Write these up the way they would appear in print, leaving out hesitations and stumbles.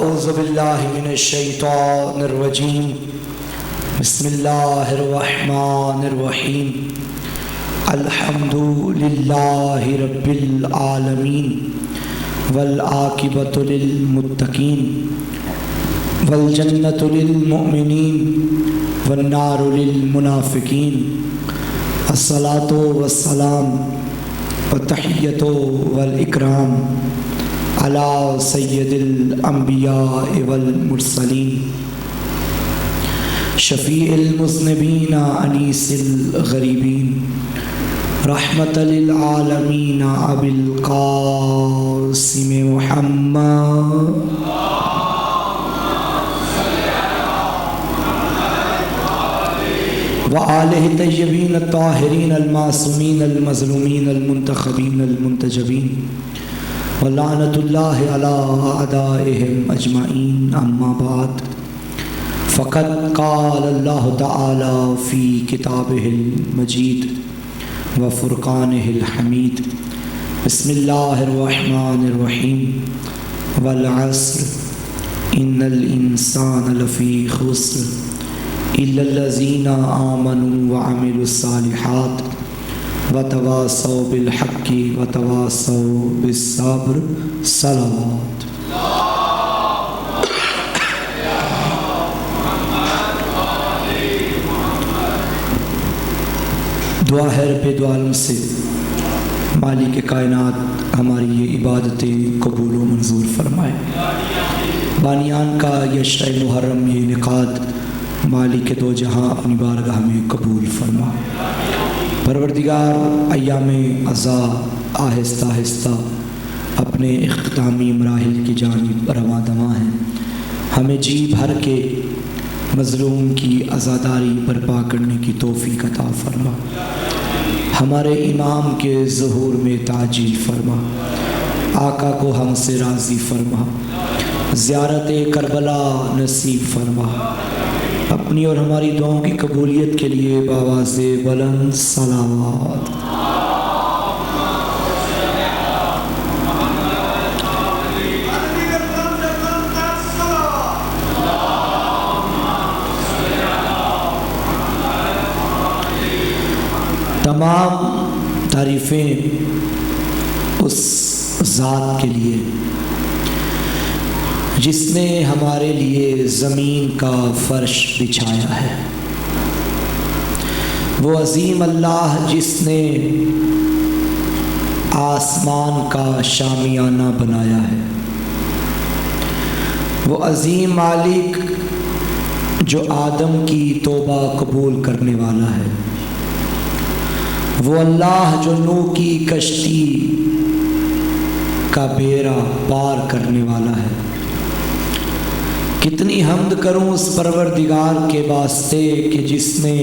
اعوذ باللہ من الشیطان الرجیم بسم اللہ الرحمن الرحیم الحمد للہ رب العالمین والعاقبۃ للمتقین والجنۃ للمؤمنین والنار للمنافقین الصلاۃ والسلام والتحیۃ والاکرام علی سید الانبیاء والمرسلین شفیع المذنبین انیس الغریبین رحمت للعالمین ابی القاسم محمد وآلہ طیبین الطاہرین المعصومین المظلومین المنتخبین المنتجبین ولعنۃ اللہ علی اعدائہم اجمعین اما بعد فقد قال اللہ تعالی فی کتابہ المجید وفرقانہ الحمید بسم اللہ الرحمن الرحیم والعصر ان الانسان لفی خسر الا الذین آمنوا وعملوا الصالحات وتواصوا بالحق وتواصوا بالصبر صلوات دعا ہے رب دو عالم سے مالک کائنات ہماری یہ عبادتیں قبول و منظور فرمائے، بانیان کا یہ شرع محرم یہ انعقاد مالک دو جہاں اپنی بارگاہ میں قبول فرما۔ پروردگار ایام عزا آہستہ آہستہ اپنے اختتامی مراحل کی جانب رواں دواں ہیں، ہمیں جی بھر کے مظلوم کی عزاداری برپا کرنے کی توفیق عطا فرما، ہمارے امام کے ظہور میں تعجیل فرما، آقا کو ہم سے راضی فرما، زیارت کربلا نصیب فرما، اپنی اور ہماری دعاؤں کی قبولیت کے لیے بآواز بلند صلوات۔ تمام تعریفیں اس ذات کے لیے جس نے ہمارے لیے زمین کا فرش بچھایا ہے، وہ عظیم اللہ جس نے آسمان کا شامیانہ بنایا ہے، وہ عظیم مالک جو آدم کی توبہ قبول کرنے والا ہے، وہ اللہ جو نوح کی کشتی کا بیڑا پار کرنے والا ہے۔ کتنی حمد کروں اس پروردگار کے واسطے کہ جس نے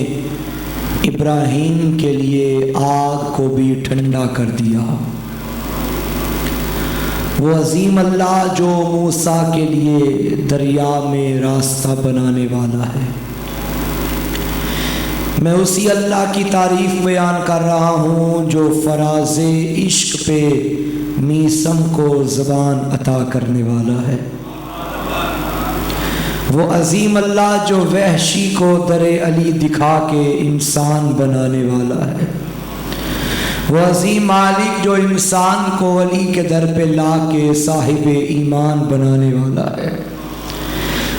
ابراہیم کے لیے آگ کو بھی ٹھنڈا کر دیا، وہ عظیم اللہ جو موسیٰ کے لیے دریا میں راستہ بنانے والا ہے۔ میں اسی اللہ کی تعریف بیان کر رہا ہوں جو فراز عشق پہ میثم کو زبان عطا کرنے والا ہے، وہ عظیم اللہ جو وحشی کو در علی دکھا کے انسان بنانے والا ہے، وہ عظیم مالک جو انسان کو علی کے در پہ لا کے صاحب ایمان بنانے والا ہے،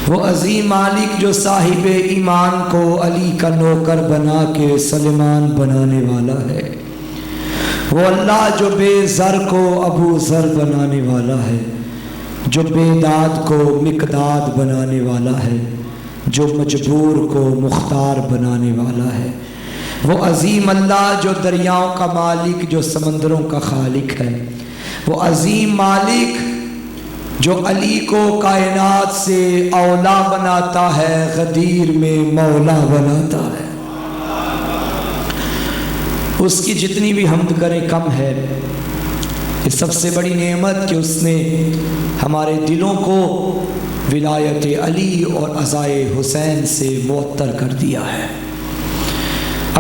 وہ عظیم مالک جو صاحب ایمان کو علی کا نوکر بنا کے سلیمان بنانے والا ہے، وہ اللہ جو بے زر کو ابو ذر بنانے والا ہے، جو بے داد کو مقداد بنانے والا ہے، جو مجبور کو مختار بنانے والا ہے، وہ عظیم اللہ جو دریاؤں کا مالک جو سمندروں کا خالق ہے، وہ عظیم مالک جو علی کو کائنات سے اولا بناتا ہے، غدیر میں مولا بناتا ہے۔ اس کی جتنی بھی حمد کریں کم ہے۔ یہ سب سے بڑی نعمت کہ اس نے ہمارے دلوں کو ولایت علی اور عزائے حسین سے معطر کر دیا ہے۔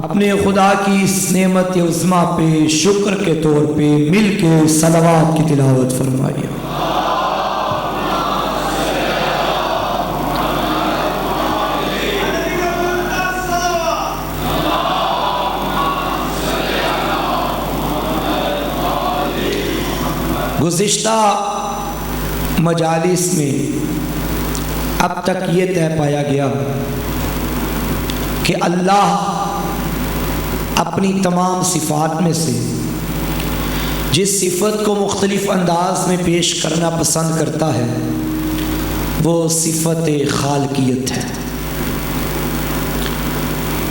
اپنے خدا کی اس نعمت عظمیٰ پہ شکر کے طور پہ مل کے صلوات کی تلاوت فرمائیے۔ گزشتہ مجالس میں اب تک یہ طے پایا گیا کہ اللہ اپنی تمام صفات میں سے جس صفت کو مختلف انداز میں پیش کرنا پسند کرتا ہے وہ صفت خالقیت ہے،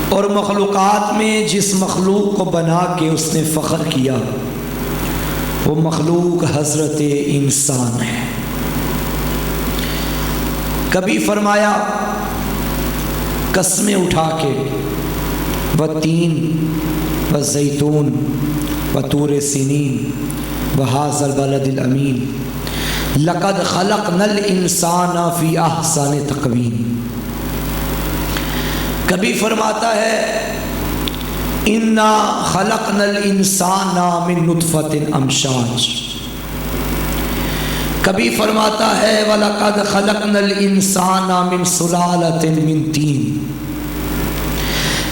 اور مخلوقات میں جس مخلوق کو بنا کے اس نے فخر کیا وہ مخلوق حضرت انسان ہے۔ کبھی فرمایا قسمیں اٹھا کے والتین والزیتون وطور سینین وہذا البلد الامین لقد خلقنا الانسان فی احسن تقویم۔ کبھی فرماتا ہے انا خلقنا الانسان من نطفۃ امشاج، کبھی فرماتا ہے وَلَقَدْ خَلَقْنَا الْإِنسَانَ مِنْ صُلَالَةٍ مِنْ طِينٍ،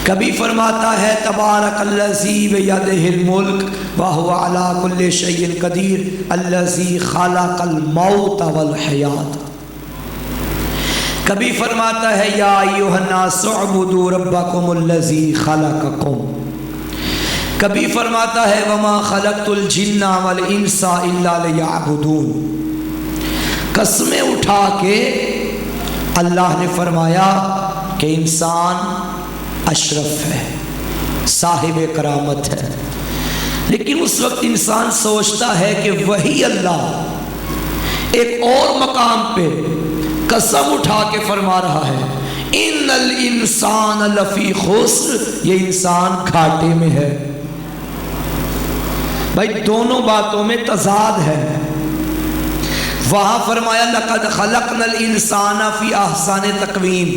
کبھی فرماتا ہے تبارک الذی بیدہ الملک وہو علی کل شیء قدیر الذی خلق الموت والحیات، کبھی فرماتا ہے یا ایھا الناس اعبدوا ربکم الذی خلقکم، کبھی فرماتا ہے وما خلقت الجن والانس الا لیعبدون۔ قسمیں اٹھا کے اللہ نے فرمایا کہ انسان اشرف ہے، صاحب کرامت ہے، لیکن اس وقت انسان سوچتا ہے کہ وہی اللہ ایک اور مقام پہ قسم اٹھا کے فرما رہا ہے ان الانسان لفی خسر، یہ انسان گھاٹے میں ہے۔ بھائی دونوں باتوں میں تضاد ہے۔ وہاں فرمایا لقد خلقنا الانسان فی احسن تقویم،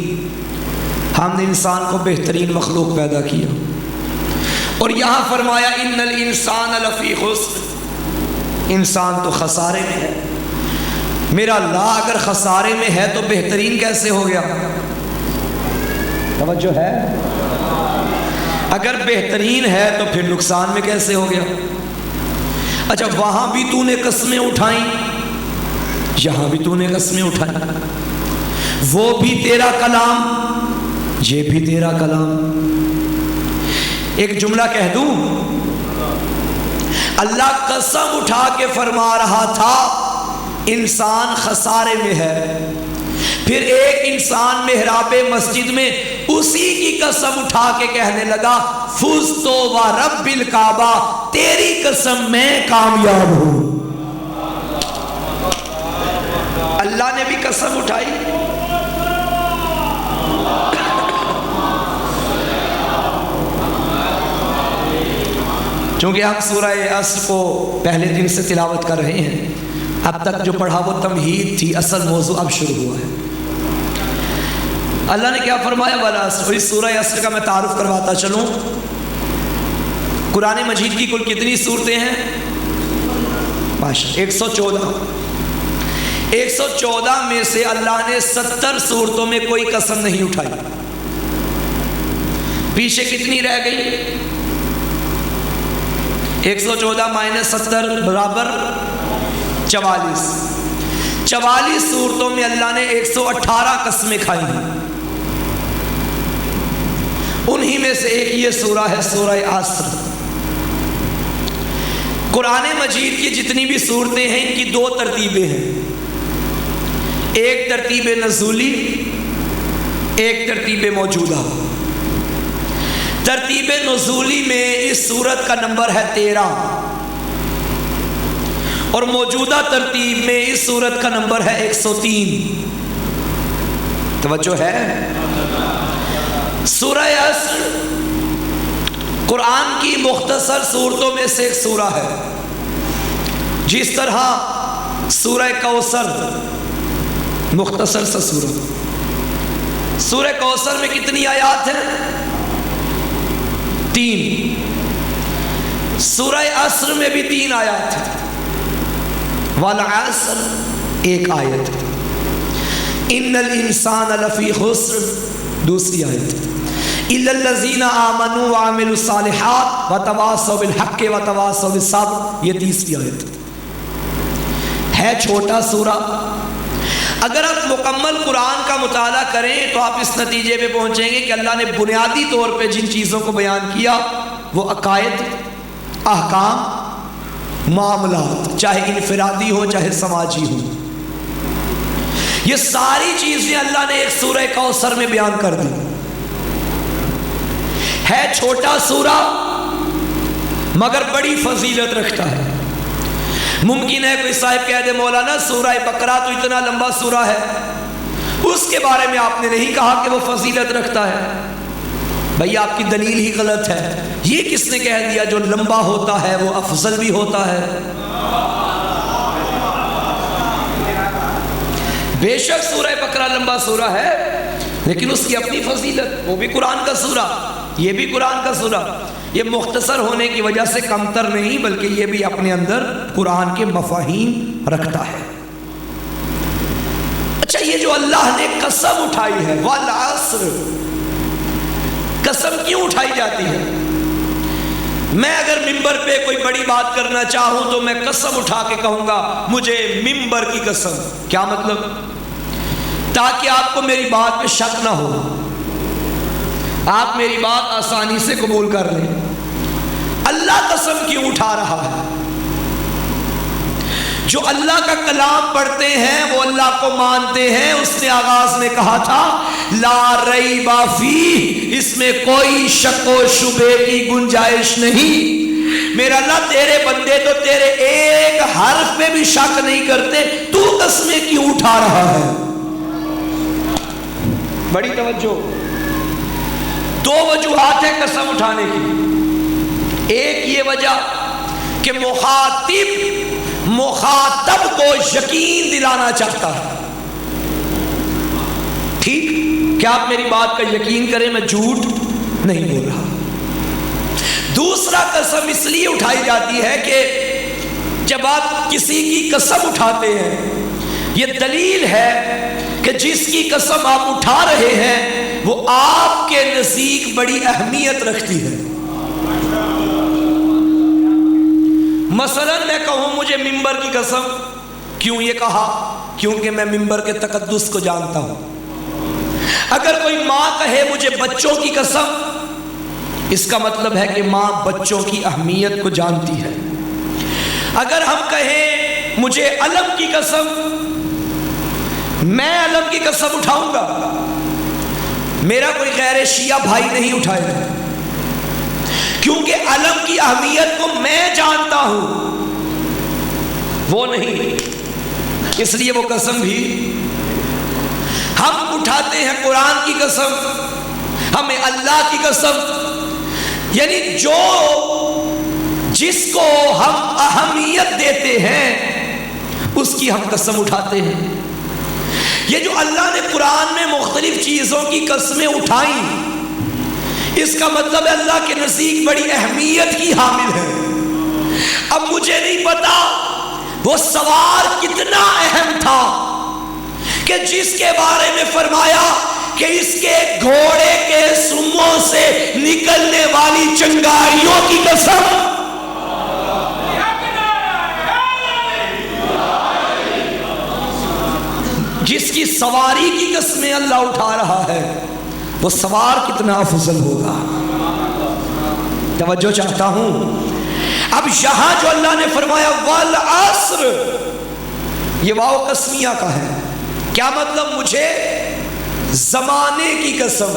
ہم نے انسان کو بہترین مخلوق پیدا کیا، اور یہاں فرمایا ان الانسان لفی خسر، انسان تو خسارے میں ہے۔ میرا اللہ اگر خسارے میں ہے تو بہترین کیسے ہو گیا؟ توجہ ہے؟ اگر بہترین ہے تو پھر نقصان میں کیسے ہو گیا؟ اچھا وہاں بھی تو نے قسمیں اٹھائیں، یہاں بھی تو نے قسمیں اٹھائیں، وہ بھی تیرا کلام یہ بھی تیرا کلام۔ ایک جملہ کہہ دوں، اللہ قسم اٹھا کے فرما رہا تھا انسان خسارے میں ہے، پھر ایک انسان محراب مسجد میں اسی کی قسم اٹھا کے کہنے لگا فزت و رب الکعبہ، تیری قسم میں کامیاب ہوں۔ اللہ نے بھی قسم اٹھائی۔ چونکہ ہم سورہ عصر کو پہلے دن سے تلاوت کر رہے ہیں، اب تک جو پڑھا وہ تمہید تھی، اصل موضوع اب شروع ہوا ہے۔ اللہ نے کیا فرمایا والعصر، اس سورہ عصر کا میں تعارف کرواتا چلوں۔ قرآن مجید کی کل کتنی سورتیں ہیں؟ 114۔ 114 میں سے اللہ نے 70 سورتوں میں کوئی قسم نہیں اٹھائی، پیچھے کتنی رہ گئی؟ 114 مائنس 70 برابر 44۔ 44 سورتوں میں اللہ نے 118 قسمیں کھائی ہیں، انہی میں سے ایک یہ سورہ ہے، سورہ عصر۔ قرآن مجید کی جتنی بھی سورتیں ہیں ان کی دو ترتیبیں ہیں، ایک ترتیب نزولی، ایک ترتیب موجودہ۔ ترتیب نزولی میں اس سورت کا نمبر ہے 13، اور موجودہ ترتیب میں اس سورت کا نمبر ہے 103۔ توجہ ہے؟ سورہ عصر قرآن کی مختصر سورتوں میں سے ایک سورہ ہے، جس طرح سورہ کوثر مختصر سا سورہ۔ سورہ کوثر میں کتنی آیات ہیں؟ 3۔ سورہ عصر میں بھی 3 آیات ہیں، والعصر 1 آیت، ان الانسان لفی خسر دوسری آیت، الا الذین آمنوا وعملوا الصالحات وتواصوا بالحق وتواصوا بالصبر یہ تیسری آیت۔ ہے چھوٹا سورہ، اگر آپ مکمل قرآن کا مطالعہ کریں تو آپ اس نتیجے پہ پہنچیں گے کہ اللہ نے بنیادی طور پہ جن چیزوں کو بیان کیا وہ عقائد، احکام، معاملات، چاہے انفرادی ہو چاہے سماجی ہو، یہ ساری چیزیں اللہ نے ایک سورہ کوثر میں بیان کر دی۔ ہے چھوٹا سورہ مگر بڑی فضیلت رکھتا ہے۔ ممکن ہے کوئی صاحب کہہ دے مولانا سورہ بقرہ تو اتنا لمبا سورہ ہے، اس کے بارے میں آپ نے نہیں کہا کہ وہ فضیلت رکھتا ہے۔ بھئی آپ کی دلیل ہی غلط ہے، یہ کس نے کہہ دیا جو لمبا ہوتا ہے وہ افضل بھی ہوتا ہے؟ بے شک سورہ بقرہ لمبا سورہ ہے لیکن اس کی اپنی فضیلت، وہ بھی قرآن کا سورہ، یہ بھی قرآن کا سورہ، یہ مختصر ہونے کی وجہ سے کمتر نہیں بلکہ یہ بھی اپنے اندر قرآن کے مفاہیم رکھتا ہے۔ اچھا، یہ جو اللہ نے قسم اٹھائی ہے والعصر، قسم کیوں اٹھائی جاتی ہے؟ میں اگر ممبر پہ کوئی بڑی بات کرنا چاہوں تو میں قسم اٹھا کے کہوں گا مجھے ممبر کی قسم۔ کیا مطلب؟ تاکہ آپ کو میری بات پہ شک نہ ہو، آپ میری بات آسانی سے قبول کر لیں۔ اللہ قسم کیوں اٹھا رہا ہے؟ جو اللہ کا کلام پڑھتے ہیں وہ اللہ کو مانتے ہیں۔ اس نے آغاز میں کہا تھا لا ریب فیہ، اس میں کوئی شک و شبہ کی گنجائش نہیں۔ میرا اللہ تیرے بندے تو تیرے ایک حرف پہ بھی شک نہیں کرتے، تو قسمیں کیوں اٹھا رہا ہے؟ بڑی توجہ، دو وجوہات ہیں قسم اٹھانے کی۔ ایک یہ وجہ کہ مخاطب کو یقین دلانا چاہتا ہے، ٹھیک، کیا آپ میری بات کا یقین کریں میں جھوٹ نہیں بول رہا۔ دوسرا قسم اس لیے اٹھائی جاتی ہے کہ جب آپ کسی کی قسم اٹھاتے ہیں یہ دلیل ہے کہ جس کی قسم آپ اٹھا رہے ہیں وہ آپ کے نزدیک بڑی اہمیت رکھتی ہے۔ مثلا میں کہوں مجھے ممبر کی قسم، کیوں یہ کہا؟ کیونکہ میں ممبر کے تقدس کو جانتا ہوں۔ اگر کوئی ماں کہے مجھے بچوں کی قسم، اس کا مطلب ہے کہ ماں بچوں کی اہمیت کو جانتی ہے۔ اگر ہم کہیں مجھے علم کی قسم، میں علم کی قسم اٹھاؤں گا، میرا کوئی غیر شیعہ بھائی نہیں اٹھائے گا، کیونکہ علم کی اہمیت کو میں جانتا ہوں، وہ نہیں، اس لیے وہ قسم بھی ہم اٹھاتے ہیں۔ قرآن کی قسم، ہمیں اللہ کی قسم، یعنی جس کو ہم اہمیت دیتے ہیں اس کی ہم قسم اٹھاتے ہیں۔ یہ جو اللہ نے قرآن میں مختلف چیزوں کی قسمیں اٹھائیں، اس کا مطلب ہے اللہ کے نزدیک بڑی اہمیت کی حامل ہے۔ اب مجھے نہیں پتا وہ سوار کتنا اہم تھا کہ جس کے بارے میں فرمایا کہ اس کے گھوڑے کے سموں سے نکلنے والی چنگاریوں کی قسم، جس کی سواری کی قسمیں اللہ اٹھا رہا ہے وہ سوار کتنا افضل ہوگا۔ توجہ چاہتا ہوں۔ اب یہاں جو اللہ نے فرمایا والعصر، یہ واو قسمیہ کا ہے۔ کیا مطلب؟ مجھے زمانے کی قسم۔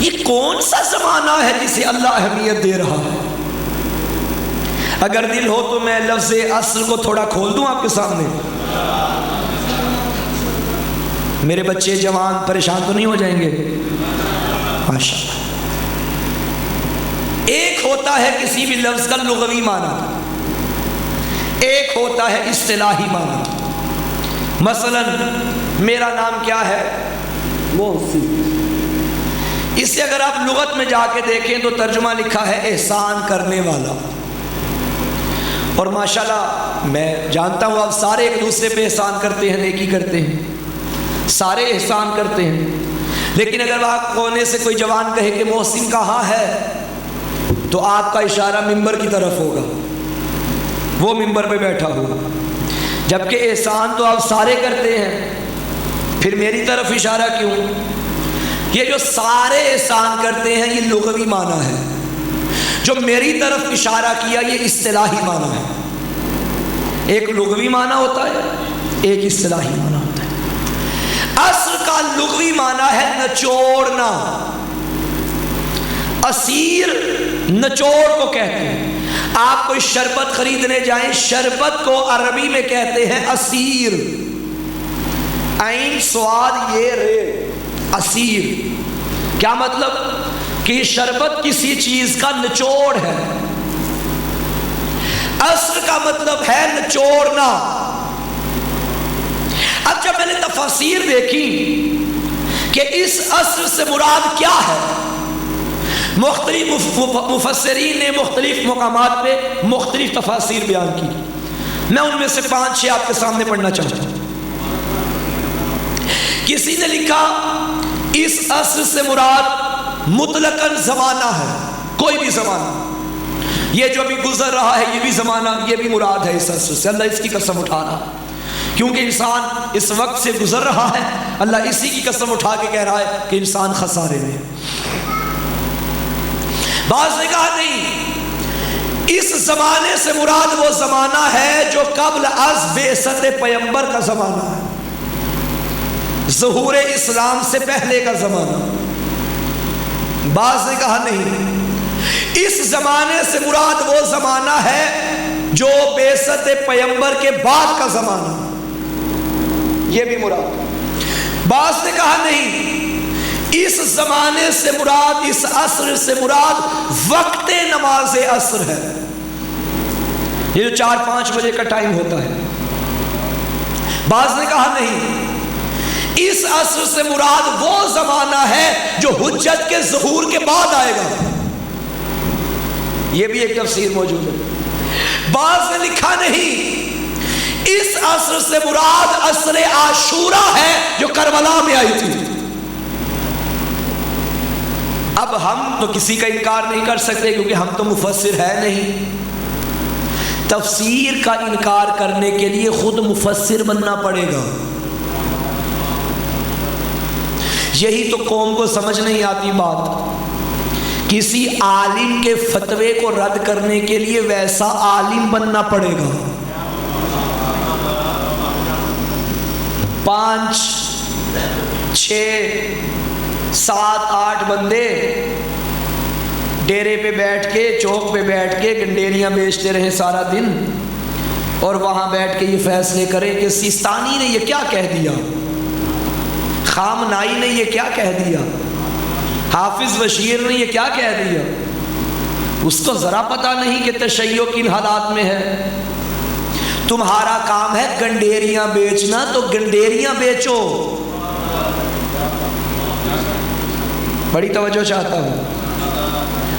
یہ کون سا زمانہ ہے جسے اللہ اہمیت دے رہا ہے؟ اگر دل ہو تو میں لفظ عصر کو تھوڑا کھول دوں آپ کے سامنے۔ میرے بچے جوان پریشان تو نہیں ہو جائیں گے؟ ماشاءاللہ۔ ایک ہوتا ہے کسی بھی لفظ کا لغوی معنی، ایک ہوتا ہے اصطلاحی معنی۔ مثلا میرا نام کیا ہے؟ محسن۔ اسے اگر آپ لغت میں جا کے دیکھیں تو ترجمہ لکھا ہے احسان کرنے والا۔ اور ماشاءاللہ میں جانتا ہوں آپ سارے ایک دوسرے پہ احسان کرتے ہیں، نیکی کرتے ہیں، سارے احسان کرتے ہیں، لیکن اگر آپ کونے سے کوئی جوان کہے کہ محسن کہاں ہے تو آپ کا اشارہ ممبر کی طرف ہوگا، وہ ممبر پہ بیٹھا ہوگا۔ جبکہ احسان تو آپ سارے کرتے ہیں، پھر میری طرف اشارہ کیوں؟ یہ جو سارے احسان کرتے ہیں یہ لغوی معنی ہے، جو میری طرف اشارہ کیا یہ اصطلاحی معنی ہے۔ ایک لغوی معنی ہوتا ہے، ایک اصطلاحی معنی ہوتا ہے۔ عصر کا لغوی معنی ہے نچوڑنا، عصیر نچوڑ کو کہتے ہیں۔ آپ کوئی شربت خریدنے جائیں، شربت کو عربی میں کہتے ہیں عصیر، عین سواد یہ رے، عصیر۔ کیا مطلب؟ کہ یہ شربت کسی چیز کا نچوڑ ہے۔ عصر کا مطلب ہے نچوڑنا۔ اب جب میں نے تفاسیر دیکھی کہ اس عصر سے مراد کیا ہے، مختلف مفسرین نے مختلف مقامات پہ مختلف تفاسیر بیان کی، میں ان میں سے 5-6 آپ کے سامنے پڑھنا چاہتا ہوں۔ کسی نے لکھا اس عصر سے مراد مطلقاً زمانہ ہے، کوئی بھی زمانہ، یہ جو ابھی گزر رہا ہے یہ بھی زمانہ، یہ بھی مراد ہے اس عصر سے۔ اللہ اس کی قسم اٹھا رہا ہے، کیونکہ انسان اس وقت سے گزر رہا ہے، اللہ اسی کی قسم اٹھا کے کہہ رہا ہے کہ انسان خسارے میں۔ بعض نے کہا نہیں، اس زمانے سے مراد وہ زمانہ ہے جو قبل از بعثت پیغمبر کا زمانہ ہے، ظہور اسلام سے پہلے کا زمانہ۔ بعض نے کہا نہیں، اس زمانے سے مراد وہ زمانہ ہے جو بعثت پیغمبر کے بعد کا زمانہ، یہ بھی مراد۔ بعض نے کہا نہیں، اس زمانے سے مراد، اس عصر سے مراد وقت نماز عصر ہے، یہ جو 4-5 بجے کا ٹائم ہوتا ہے۔ بعض نے کہا نہیں، اس عصر سے مراد وہ زمانہ ہے جو حجت کے ظہور کے بعد آئے گا، یہ بھی ایک تفسیر موجود ہے۔ بعض نے لکھا نہیں، اس عصر سے مراد عصر عاشورہ ہے جو کربلا میں آئی تھی۔ اب ہم تو کسی کا انکار نہیں کر سکتے کیونکہ ہم تو مفسر ہے نہیں، تفسیر کا انکار کرنے کے لیے خود مفسر بننا پڑے گا۔ یہی تو قوم کو سمجھ نہیں آتی بات، کسی عالم کے فتوے کو رد کرنے کے لیے ویسا عالم بننا پڑے گا۔ 5 6 7 8 بندے ڈیرے پہ بیٹھ کے، چوک پہ بیٹھ کے گنڈیریاں بیچتے رہے سارا دن، اور وہاں بیٹھ کے یہ فیصلے کریں کہ سیستانی نے یہ کیا کہہ دیا، خامنائی نے یہ کیا کہہ دیا، حافظ بشیر نے یہ کیا کہہ دیا۔ اس کو ذرا پتہ نہیں کہ تشیع کن حالات میں ہے۔ تمہارا کام ہے گنڈیریاں بیچنا، تو گنڈیریاں بیچو۔ بڑی توجہ چاہتا ہوں۔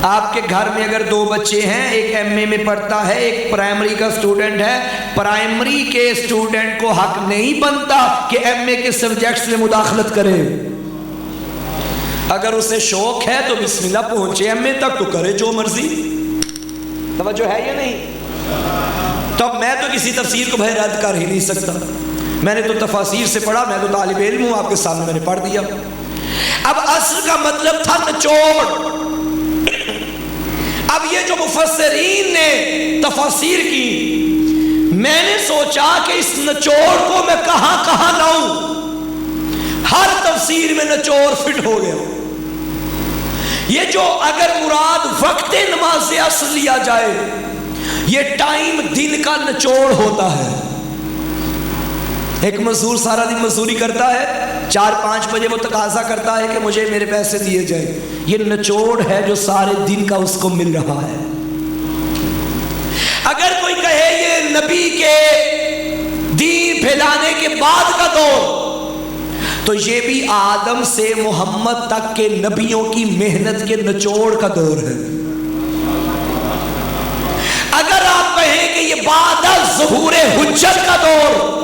آپ کے گھر میں اگر 2 بچے ہیں، ایک ایم اے میں پڑھتا ہے، ایک پرائمری کا اسٹوڈنٹ ہے، پرائمری کے اسٹوڈنٹ کو حق نہیں بنتا کہ ایم اے کے سبجیکٹس میں مداخلت کرے۔ اگر اسے شوق ہے تو بسم اللہ پہنچے ایم اے تک، تو کرے جو مرضی۔ توجہ ہے یا نہیں؟ تو میں تو کسی تفسیر کو بھائی رد کر ہی نہیں سکتا، میں نے تو تفاسیر سے پڑھا، میں تو طالب علم ہوں، آپ کے سامنے میں نے پڑھ دیا۔ اب عصر کا مطلب تھا نچوڑ۔ اب یہ جو مفسرین نے تفاسیر کی، میں نے سوچا کہ اس نچوڑ کو میں کہاں کہاں لاؤں، ہر تفسیر میں نچوڑ فٹ ہو گیا۔ یہ جو اگر مراد وقت نماز عصر لیا جائے، یہ ٹائم دن کا نچوڑ ہوتا ہے۔ ایک مزدور سارا دن مزدوری کرتا ہے، 4-5 بجے وہ تقاضا کرتا ہے کہ مجھے میرے پیسے دیے جائیں، یہ نچوڑ ہے جو سارے دن کا اس کو مل رہا ہے۔ اگر کوئی کہے یہ نبی کے دین پھیلانے کے بعد کا دور، تو یہ بھی آدم سے محمد تک کے نبیوں کی محنت کے نچوڑ کا دور ہے۔ اگر آپ کہیں کہ یہ بعد ظہور حجت کا دور،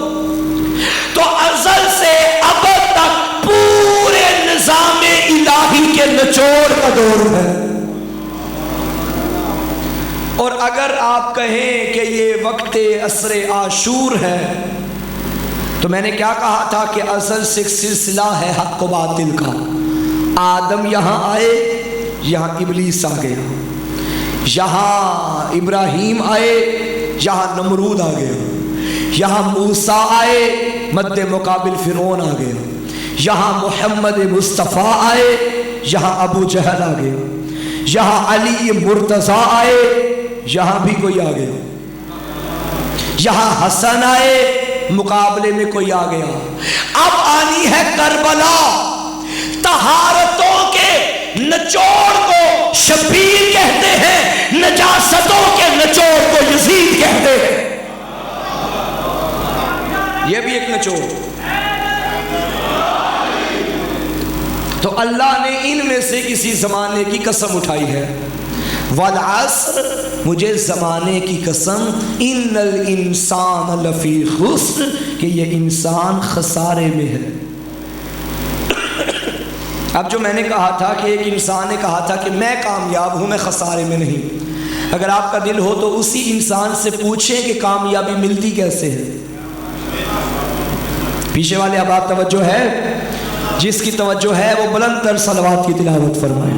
تو ازل سے ابد تک پورے نظام الہی کے نچوڑ کا دور ہے۔ اور اگر آپ کہیں کہ یہ وقت عصر عاشور ہے تو میں نے کیا کہا تھا کہ ازل سے سلسلہ ہے حق و باطل کا. آدم یہاں آئے، یہاں ابلیس آ گیا. یہاں ابراہیم آئے، یہاں نمرود آ گیا. یہاں موسیٰ آئے، مد مقابل فرعون آ گیا. یہاں محمد مصطفیٰ آئے، یہاں ابو جہل آ گیا. یہاں علی مرتضیٰ آئے، یہاں بھی کوئی آ گیا. یہاں حسن آئے، مقابلے میں کوئی آ گیا. اب آنی ہے کربلا. طہارتوں کے نچوڑ کو شبیر کہتے ہیں، نجاستوں کے نچوڑ کو یزید کہتے ہیں. یہ بھی ایک نچوڑ. تو اللہ نے ان میں سے کسی زمانے کی قسم اٹھائی ہے. والعصر، مجھے زمانے کی قسم، ان الانسان لفی خسر، کہ یہ انسان خسارے میں ہے. اب جو میں نے کہا تھا کہ ایک انسان نے کہا تھا کہ میں کامیاب ہوں، میں خسارے میں نہیں. اگر آپ کا دل ہو تو اسی انسان سے پوچھیں کہ کامیابی ملتی کیسے ہے. پیچھے والے اب آپ توجہ ہے، جس کی توجہ ہے وہ بلند تر صلوات کی تلاوت فرمائیں.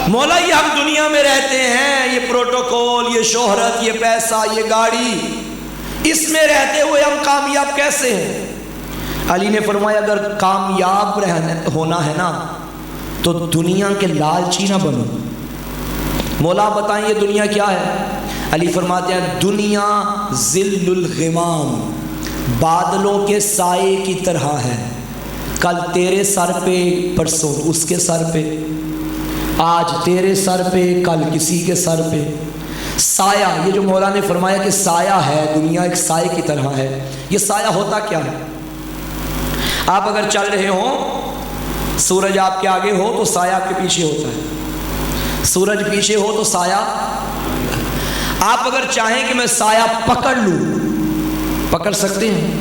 مولا یہ ہم دنیا میں رہتے ہیں، یہ پروٹوکول، یہ شہرت، یہ پیسہ، یہ گاڑی، اس میں رہتے ہوئے ہم کامیاب کیسے ہیں؟ علی نے فرمایا اگر کامیاب ہونا ہے نا تو دنیا کے لالچی نہ بنو. مولا بتائیں یہ دنیا کیا ہے؟ علی فرماتے ہیں دنیا ظل الغمام، بادلوں کے سائے کی طرح ہے. کل تیرے سر پہ، پرسوں اس کے سر پہ، آج تیرے سر پہ، کل کسی کے سر پہ. سایہ، یہ جو مولا نے فرمایا کہ سایہ ہے، دنیا ایک سائے کی طرح ہے. یہ سایہ ہوتا کیا ہے؟ آپ اگر چل رہے ہوں، سورج آپ کے آگے ہو تو سایہ آپ کے پیچھے ہوتا ہے. سورج پیچھے ہو تو سایہ. آپ اگر چاہیں کہ میں سایہ پکڑ لوں، پکڑ سکتے ہیں.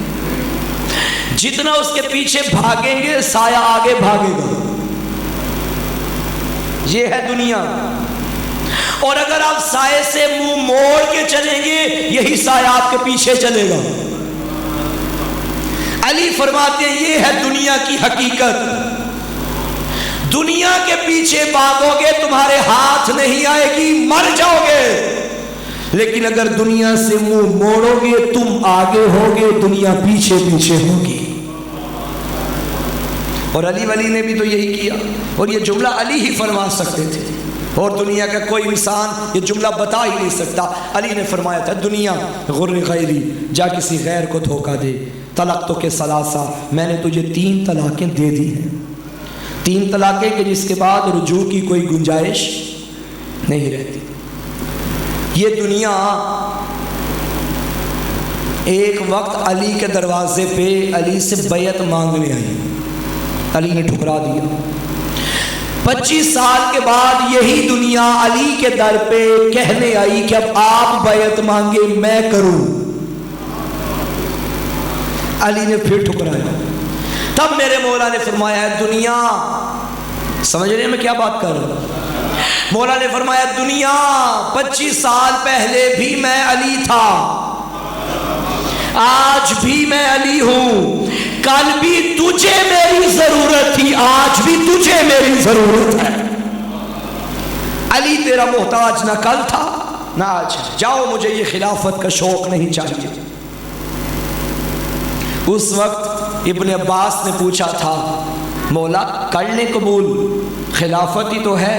جتنا اس کے پیچھے بھاگیں گے سایہ آگے بھاگے گا. یہ ہے دنیا. اور اگر آپ سائے سے منہ موڑ کے چلیں گے یہی سایہ آپ کے پیچھے چلے گا. علی فرماتے ہیں یہ ہے دنیا کی حقیقت. دنیا کے پیچھے بھاگو گے تمہارے ہاتھ نہیں آئے گی، مر جاؤ گے. لیکن اگر دنیا سے منہ موڑو گے تم آگے ہوگے، دنیا پیچھے پیچھے ہوگی. اور علی ولی نے بھی تو یہی کیا، اور یہ جملہ علی ہی فرما سکتے تھے، اور دنیا کا کوئی انسان یہ جملہ بتا ہی نہیں سکتا. علی نے فرمایا تھا دنیا غر غیری، جا کسی غیر کو دھوکہ دے. طلقتو کے ثلاثہ، میں نے تجھے 3 طلاقیں دے دی ہیں. 3 طلاقیں کہ جس کے بعد رجوع کی کوئی گنجائش نہیں رہتی. یہ دنیا ایک وقت علی کے دروازے پہ علی سے بیعت مانگنے آئی، علی نے ٹھکرا دیا. 25 سال کے بعد یہی دنیا علی کے در پہ کہنے آئی کہ اب آپ بیعت مانگے میں کروں. علی نے پھر ٹھکرایا. تب میرے مولا نے فرمایا دنیا، سمجھ رہے ہیں میں کیا بات کر رہا ہوں؟ مولا نے فرمایا دنیا 25 سال پہلے بھی میں علی تھا، آج بھی میں علی ہوں. کل بھی تجھے میری ضرورت تھی، آج بھی تجھے میری ضرورت ہے. علی تیرا محتاج نہ کل تھا نہ آج. جاؤ، مجھے یہ خلافت کا شوق نہیں چاہیے. اس وقت ابن عباس نے پوچھا تھا مولا کر لیں قبول، خلافت ہی تو ہے.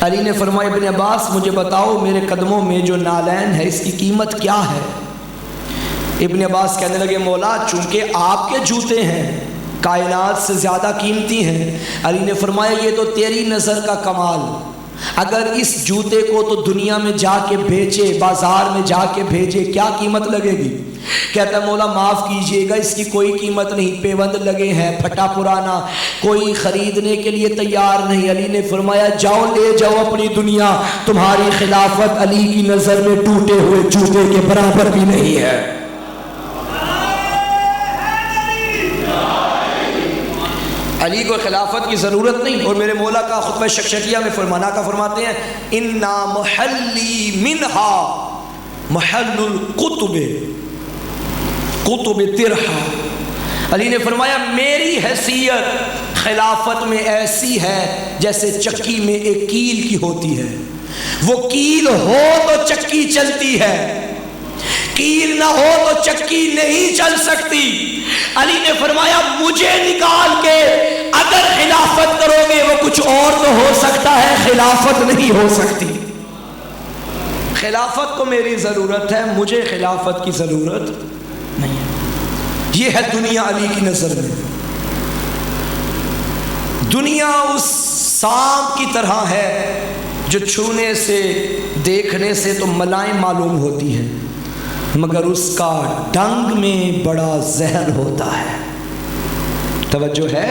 علی نے فرمایا ابن عباس مجھے بتاؤ میرے قدموں میں جو نالین ہے اس کی قیمت کیا ہے؟ ابن عباس کہنے لگے مولا چونکہ آپ کے جوتے ہیں کائنات سے زیادہ قیمتی ہیں. علی نے فرمایا یہ تو تیری نظر کا کمال، اگر اس جوتے کو تو دنیا میں جا کے بیچے، بازار میں جا کے بھیجے، کیا قیمت لگے گی؟ کہتا ہے مولا معاف کیجئے گا، اس کی کوئی قیمت نہیں، پیوند لگے ہیں، پھٹا پرانا، کوئی خریدنے کے لیے تیار نہیں۔ علی نے فرمایا جاؤ لے جاؤ اپنی دنیا، تمہاری خلافت علی کی نظر میں ٹوٹے ہوئے جوتے کے برابر بھی نہیں ہے۔ علی کو خلافت کی ضرورت نہیں۔ اور میرے مولا کا خطبہ شکشکیہ میں فرمانا کا فرماتے ہیں اِنَّا مُحَلِّي مِنْهَا مُحَلُّ الْقُطُبِ قطب ترحا۔ علی نے فرمایا میری حیثیت خلافت میں ایسی ہے جیسے چکی میں ایک کیل کی ہوتی ہے، وہ کیل ہو تو چکی چلتی ہے، کیل نہ ہو تو چکی نہیں چل سکتی۔ علی نے فرمایا مجھے نکال کے اگر خلافت کرو گے وہ کچھ اور تو ہو سکتا ہے، خلافت نہیں ہو سکتی۔ خلافت کو میری ضرورت ہے، مجھے خلافت کی ضرورت نہیں ہے۔ یہ ہے دنیا علی کی نظر میں۔ دنیا اس سانپ کی طرح ہے جو چھونے سے دیکھنے سے تو ملائم معلوم ہوتی ہے، مگر اس کا ڈنگ میں بڑا زہر ہوتا ہے۔ توجہ ہے؟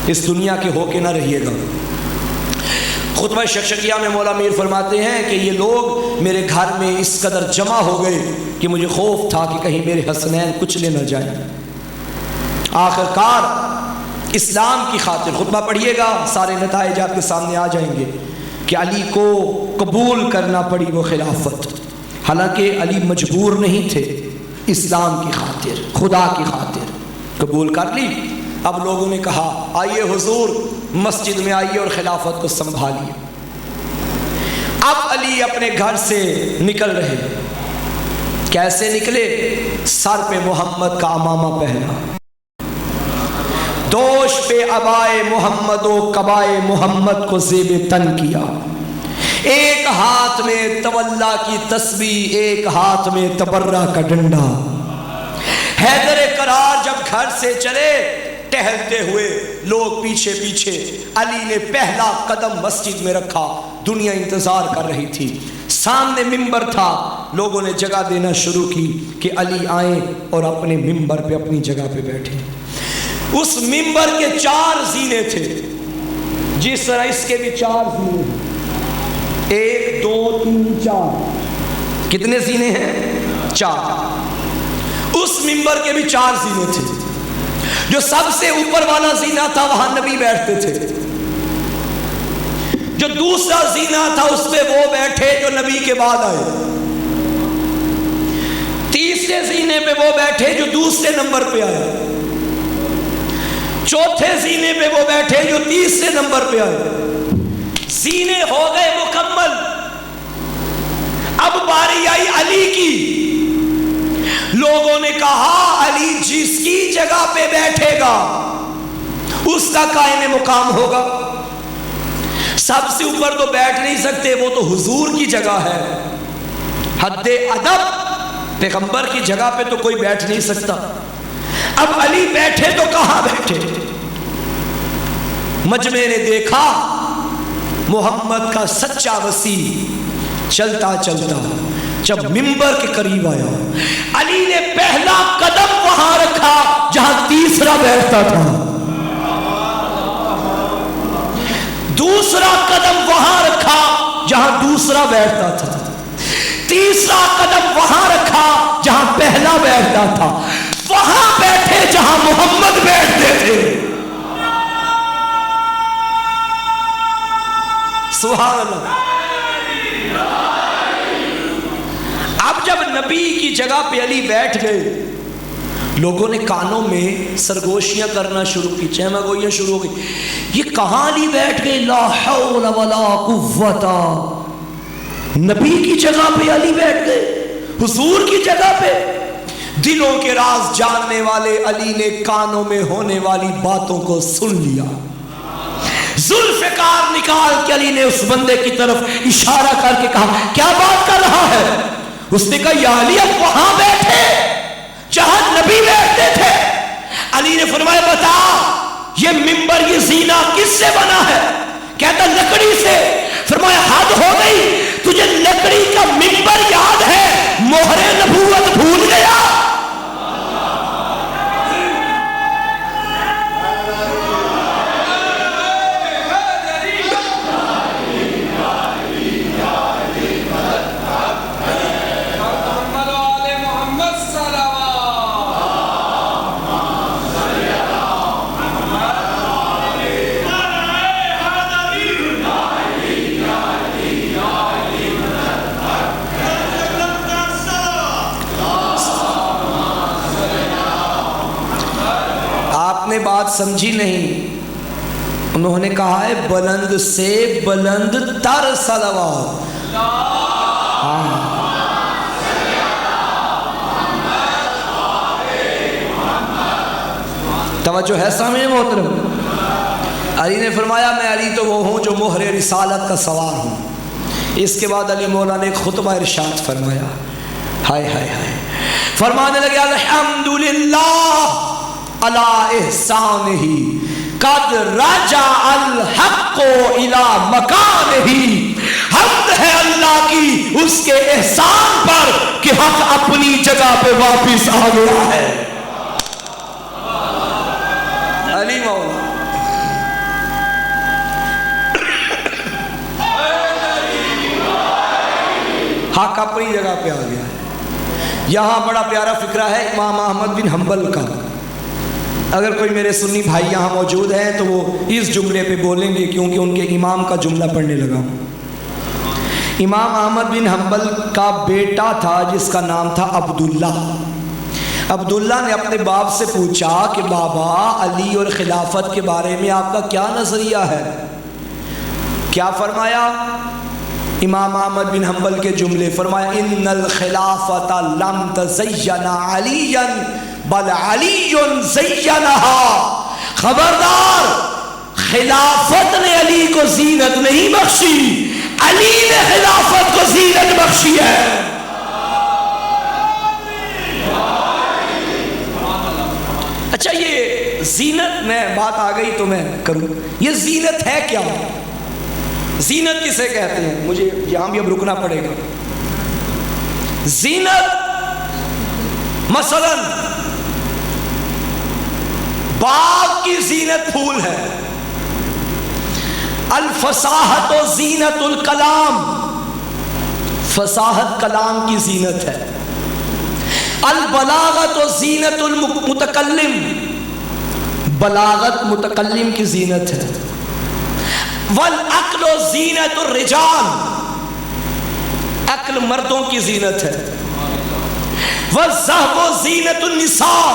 اس دنیا کے ہو کے نہ رہیے گا۔ خطبہ شکشکیہ میں مولا میر فرماتے ہیں کہ یہ لوگ میرے گھر میں اس قدر جمع ہو گئے کہ مجھے خوف تھا کہ کہیں میرے حسنین کچلے نہ جائیں۔ آخر کار اسلام کی خاطر، خطبہ پڑھیے گا سارے نتائج آپ کے سامنے آ جائیں گے، کہ علی کو قبول کرنا پڑی وہ خلافت۔ حالانکہ علی مجبور نہیں تھے، اسلام کی خاطر، خدا کی خاطر قبول کر لی۔ اب لوگوں نے کہا آئیے حضور مسجد میں آئیے اور خلافت کو سنبھالیے۔ اب علی اپنے گھر سے نکل رہے، کیسے نکلے؟ سر پہ محمد کا عمامہ پہنا، دوش پہ عبائے محمد و قبائے محمد کو زیب تن کیا، ایک ہاتھ میں تولا کی تسبیح، ایک ہاتھ میں تبرہ کا ڈنڈا۔ حیدر کرار جب گھر سے چلے ٹہلتے ہوئے، لوگ پیچھے پیچھے، علی نے پہلا قدم مسجد میں رکھا، دنیا انتظار کر رہی تھی۔ سامنے ممبر تھا، لوگوں نے جگہ دینا شروع کی کہ علی آئیں اور اپنے ممبر پہ اپنی جگہ پہ بیٹھے۔ اس ممبر کے 4 زینے تھے، جس طرح اس کے بھی 4 زینے ہیں، 1 2 3 4، کتنے زینے ہیں؟ 4۔ اس ممبر کے بھی 4 زینے تھے۔ جو سب سے اوپر والا زینہ تھا وہاں نبی بیٹھتے تھے، جو دوسرا زینہ تھا اس پہ وہ بیٹھے جو نبی کے بعد آئے، تیسرے زینے پہ وہ بیٹھے جو دوسرے نمبر پہ آئے، چوتھے زینے پہ وہ بیٹھے جو تیسرے نمبر پہ آئے۔ زینے ہو گئے مکمل، اب باری آئی علی کی۔ لوگوں نے کہا علی جس کی جگہ پہ بیٹھے گا اس کا قائم مقام ہوگا۔ سب سے اوپر تو بیٹھ نہیں سکتے، وہ تو حضور کی جگہ ہے، حد ادب، پیغمبر کی جگہ پہ تو کوئی بیٹھ نہیں سکتا۔ اب علی بیٹھے تو کہاں بیٹھے؟ مجمع نے دیکھا محمد کا سچا وسیع چلتا چلتا جب ممبر کے قریب آیا، علی نے پہلا قدم وہاں رکھا جہاں تیسرا بیٹھتا تھا، دوسرا قدم وہاں رکھا جہاں دوسرا بیٹھتا تھا، تیسرا قدم وہاں رکھا جہاں پہلا بیٹھتا تھا، وہاں بیٹھے جہاں محمد بیٹھتے تھے۔ سبحان اللہ۔ اب جب نبی کی جگہ پہ علی بیٹھ گئے، لوگوں نے کانوں میں سرگوشیاں کرنا شروع کی، چہمہ گوئیاں شروع ہو گئی، یہ کہاں علی بیٹھ گئے؟ لا حول ولا قوت، نبی کی جگہ پہ علی بیٹھ گئے، حضور کی جگہ پہ۔ دلوں کے راز جاننے والے علی نے کانوں میں ہونے والی باتوں کو سن لیا، ذوالفقار نکال کے علی نے اس بندے کی طرف اشارہ کر کے کہا کیا بات کر رہا ہے؟ اس نے کہا یا علی اب وہاں بیٹھے جہاں نبی بیٹھتے تھے۔ علی نے فرمایا بتا یہ ممبر یہ زینہ کس سے بنا ہے؟ کہتا لکڑی سے. فرمایا حد ہو گئی, تجھے لکڑی کا منبر یاد ہے, مہر نبوت بھول گیا. بات سمجھی نہیں. انہوں نے کہا ہے بلند سے بلند تر صلوات. توجہ ہے سامنے محترم. علی نے فرمایا میں علی تو وہ ہوں جو مہر رسالت کا سوار ہوں. اس کے بعد علی مولا نے ایک خطبہ ارشاد فرمایا. ہائے ہائے ہائے, فرمانے لگے الحمدللہ علی احسانہ قد رجع الحق الی مکانہ. حمد ہے اللہ کی اس کے احسان پر کہ حق اپنی جگہ پہ واپس آ گیا ہے. علی مولا حق اپنی جگہ پہ آ گیا ہے. یہاں بڑا پیارا فقرہ ہے امام احمد بن حنبل کا. اگر کوئی میرے سنی بھائی یہاں موجود ہیں تو وہ اس جملے پہ بولیں گے کیونکہ ان کے امام کا جملہ پڑھنے لگا. امام احمد بن حنبل کا بیٹا تھا جس کا نام تھا عبداللہ. عبداللہ نے اپنے باپ سے پوچھا کہ بابا علی اور خلافت کے بارے میں آپ کا کیا نظریہ ہے. کیا فرمایا امام احمد بن حنبل کے جملے, فرمایا ان الخلافت لم تزین علی بل علی زینہا. خبردار, خلافت نے علی کو زینت نہیں بخشی, علی نے خلافت کو زینت بخشی ہے. اچھا یہ زینت میں بات آ گئی تو میں کروں, یہ زینت ہے کیا؟ زینت کسے کہتے ہیں؟ مجھے یہاں بھی اب رکنا پڑے گا. زینت مثلا باغ کی زینت پھول ہے. الفصاحت و زینت الکلام, فصاحت کلام کی زینت ہے. البلاغت و زینت المتکلم, بلاغت متکلم کی زینت ہے. والعقل و زینت الرجال, عقل مردوں کی زینت ہے. والذهب و زینت النساء,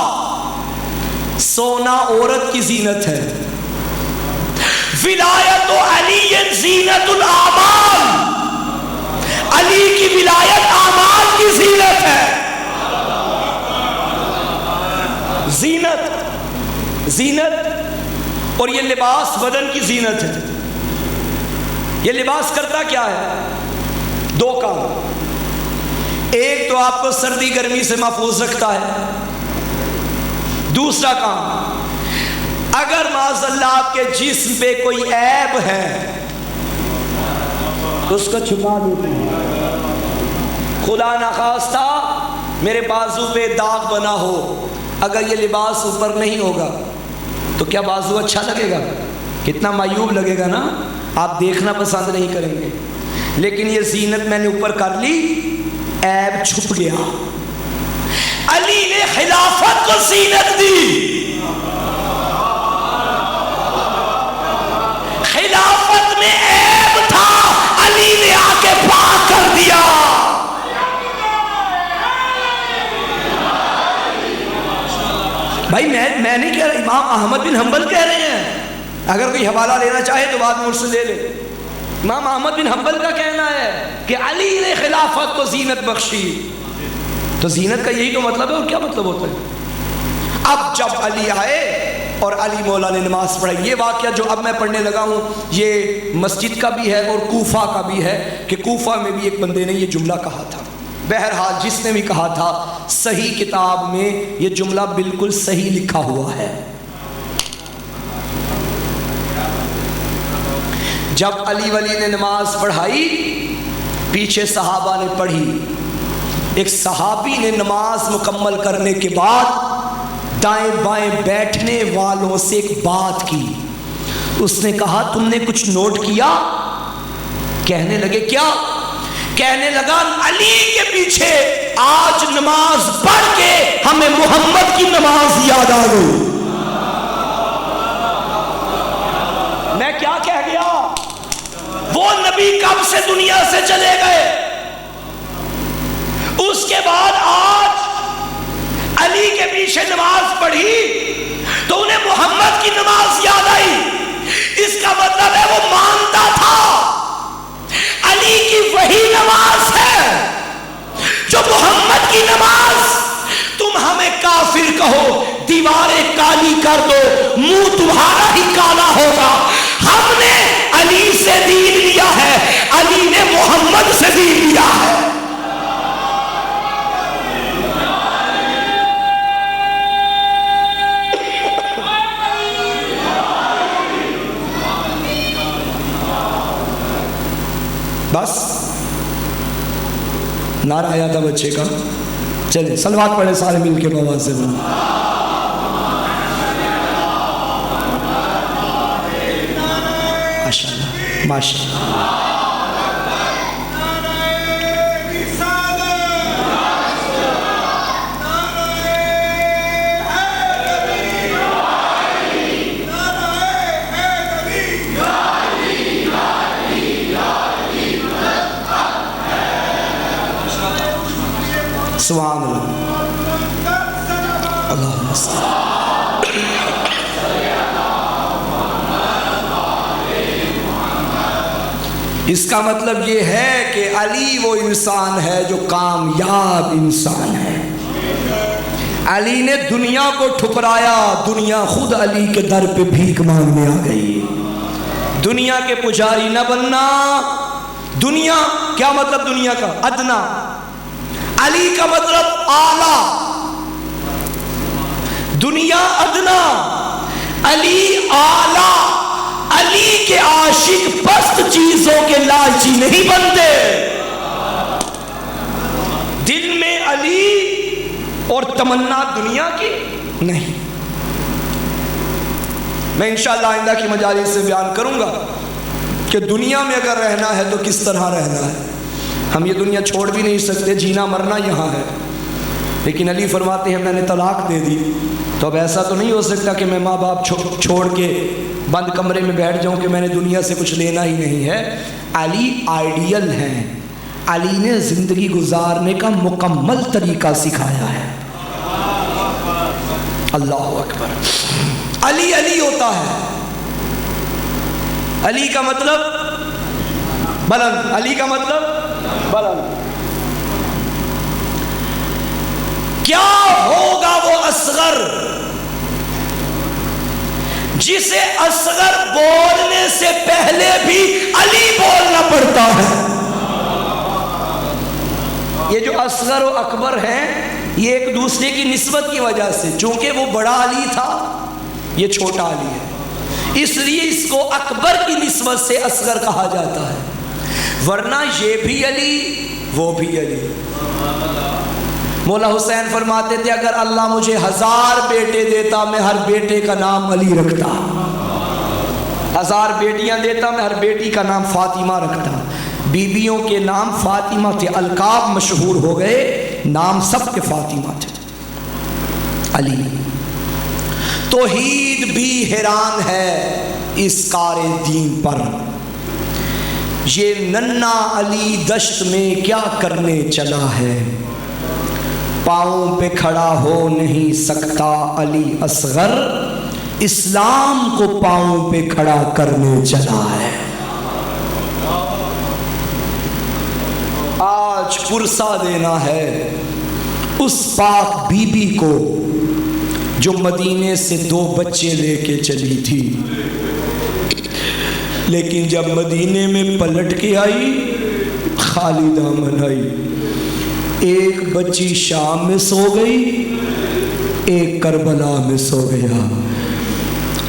سونا عورت کی زینت ہے. ولایت علی زینت الاعمال, علی کی ولایت اعمال کی زینت ہے. زینت اور یہ لباس بدن کی زینت ہے. یہ لباس کرتا کیا ہے؟ دو کام. ایک تو آپ کو سردی گرمی سے محفوظ رکھتا ہے. دوسرا کام, اگر معاذ اللہ آپ کے جسم پہ کوئی عیب ہے تو اس کو چھپا دیتے ہیں. خدا نخواستہ میرے بازو پہ داغ بنا ہو, اگر یہ لباس اوپر نہیں ہوگا تو کیا بازو اچھا لگے گا؟ کتنا معیوب لگے گا نا, آپ دیکھنا پسند نہیں کریں گے. لیکن یہ زینت میں نے اوپر کر لی, عیب چھپ گیا. علی نے خلافت کو زینت دی. خلافت میں عیب تھا, علی نے آ کے پاک کر دیا. بھائی میں نہیں کہہ رہا, امام احمد بن حنبل کہہ رہے ہیں. اگر کوئی حوالہ لینا چاہے تو بات مجھ سے لے لے. امام احمد بن حنبل کا کہنا ہے کہ علی نے خلافت کو زینت بخشی. تو زینت کا یہی تو مطلب ہے, اور کیا مطلب ہوتا ہے؟ اب جب علی آئے اور علی مولا نے نماز پڑھائی, یہ واقعہ جو اب میں پڑھنے لگا ہوں یہ مسجد کا بھی ہے اور کوفہ کا بھی ہے, کہ کوفہ میں بھی ایک بندے نے یہ جملہ کہا تھا. بہرحال جس نے بھی کہا تھا, صحیح کتاب میں یہ جملہ بالکل صحیح لکھا ہوا ہے. جب علی ولی نے نماز پڑھائی، پیچھے صحابہ نے پڑھی، ایک صحابی نے نماز مکمل کرنے کے بعد دائیں بائیں بیٹھنے والوں سے ایک بات کی. اس نے کہا تم نے کچھ نوٹ کیا؟ کہنے لگے کیا؟ کہنے لگا علی کے پیچھے آج نماز پڑھ کے ہمیں محمد کی نماز یاد آ گئی. میں کیا کہہ گیا؟ وہ نبی کب سے دنیا سے چلے گئے، اس کے بعد آج علی کے پیچھے نماز پڑھی تو انہیں محمد کی نماز یاد آئی. اس کا مطلب ہے وہ مانتا تھا علی کی وہی نماز ہے جو محمد کی نماز. تم ہمیں کافر کہو، دیواریں کالی کر دو، منہ تمہارا ہی کالا ہوگا. ہم نے علی سے دین لیا ہے، علی نے محمد سے دین لیا ہے. بس نعرہ آیا تھا بچے کا. چلیں صلوات پڑھیں سارے مل کے بابا سے. ماشاءاللہ ماشاءاللہ. سبحان اللہ. اللہم صل. اس کا مطلب یہ ہے کہ علی وہ انسان ہے جو کامیاب انسان ہے. علی نے دنیا کو ٹھکرایا، دنیا خود علی کے در پہ بھیک مانگنے آ گئی. دنیا کے پجاری نہ بننا. دنیا کیا مطلب؟ دنیا کا ادنا. علی کا مطلب اعلیٰ. دنیا ادنا، علی اعلیٰ. علی کے عاشق پست چیزوں کے لالچی نہیں بنتے. دل میں علی اور تمنا دنیا کی نہیں. میں انشاءاللہ آئندہ کی مجالس سے بیان کروں گا کہ دنیا میں اگر رہنا ہے تو کس طرح رہنا ہے. ہم یہ دنیا چھوڑ بھی نہیں سکتے، جینا مرنا یہاں ہے. لیکن علی فرماتے ہیں میں نے طلاق دے دی تو اب ایسا تو نہیں ہو سکتا کہ میں ماں باپ چھوڑ کے بند کمرے میں بیٹھ جاؤں کہ میں نے دنیا سے کچھ لینا ہی نہیں ہے. علی آئیڈیل ہیں. علی نے زندگی گزارنے کا مکمل طریقہ سکھایا ہے. اللہ اکبر. علی علی ہوتا ہے. علی کا مطلب بلند. علی کا مطلب بلند. کیا ہوگا وہ اصغر جسے اصغر بولنے سے پہلے بھی علی بولنا پڑتا ہے. یہ جو اصغر و اکبر ہیں یہ ایک دوسرے کی نسبت کی وجہ سے، چونکہ وہ بڑا علی تھا یہ چھوٹا علی ہے، اس لیے اس کو اکبر کی نسبت سے اصغر کہا جاتا ہے. ورنہ یہ بھی علی وہ بھی علی. مولا حسین فرماتے تھے اگر اللہ مجھے 1000 بیٹے دیتا میں ہر بیٹے کا نام علی رکھتا. 1000 بیٹیاں دیتا میں ہر بیٹی کا نام فاطمہ رکھتا. بیویوں کے نام فاطمہ تھے، القاب مشہور ہو گئے، نام سب کے فاطمہ تھے. علی. توحید بھی حیران ہے اس کار دین پر. یہ ننھا علی دشت میں کیا کرنے چلا ہے، پاؤں پہ کھڑا ہو نہیں سکتا علی اصغر، اسلام کو پاؤں پہ کھڑا کرنے چلا ہے. آج پرسہ دینا ہے اس پاک بی بی کو جو مدینے سے 2 بچے لے کے چلی تھی، لیکن جب مدینے میں پلٹ کے آئی خالی دامن آئی. ایک بچی شام میں سو گئی، ایک کربلا میں سو گیا.